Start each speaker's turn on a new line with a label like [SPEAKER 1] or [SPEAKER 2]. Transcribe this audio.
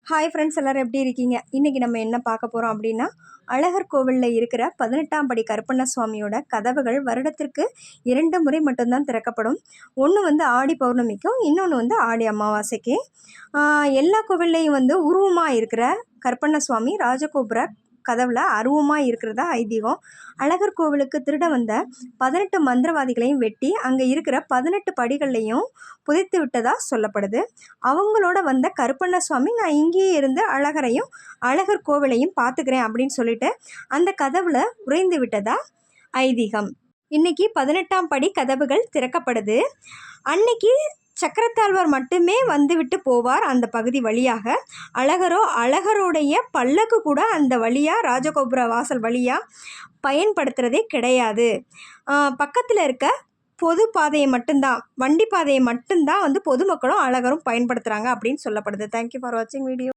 [SPEAKER 1] Hi friends, எல்லோரும் எப்படி இருக்கீங்க? இன்றைக்கி நம்ம என்ன பார்க்க போகிறோம் அப்படின்னா, அழகர் கோவிலில் இருக்கிற 18ஆம் படி கருப்பண்ண சுவாமியோட கதவுகள் வருடத்திற்கு 2 முறை மட்டும்தான் திறக்கப்படும். ஒன்று வந்து ஆடி பௌர்ணமிக்கும், இன்னொன்று வந்து ஆடி அமாவாசைக்கு. எல்லா கோவில்லையும் வந்து உருவமாக இருக்கிற கருப்பண்ண சுவாமி ராஜகோபுர கதவில் அருவமாக இருக்கிறதா ஐதீகம். அழகர் கோவிலுக்கு திருட வந்த 18 மந்திரவாதிகளையும் வெட்டி அங்கே இருக்கிற 18 படிகள்லையும் புதைத்து விட்டதா சொல்லப்படுது. அவங்களோட வந்த கருப்பண்ண சுவாமி, நான் இங்கேயே இருந்து அழகரையும் அழகர் கோவிலையும் பார்த்துக்கிறேன் அப்படின்னு சொல்லிட்டு அந்த கதவுல உறைந்து விட்டதா ஐதீகம். இன்னைக்கு 18ஆம் படி கதவுகள் திறக்கப்படுது. அன்னைக்கு சக்கரத்தாழ்வார் மட்டுமே வந்துவிட்டு போவார் அந்த பகுதி வழியாக. அழகருடைய பல்லக்கு கூட அந்த வழியாக ராஜகோபுர வாசல் வழியாக பயன்படுத்துகிறதே கிடையாது. பக்கத்தில் இருக்க பொது பாதையை மட்டும்தான், வண்டி பாதையை மட்டும்தான் வந்து பொதுமக்களும் அழகரும் பயன்படுத்துகிறாங்க அப்படின்னு சொல்லப்படுது. தேங்க்யூ ஃபார் வாட்சிங் வீடியோ.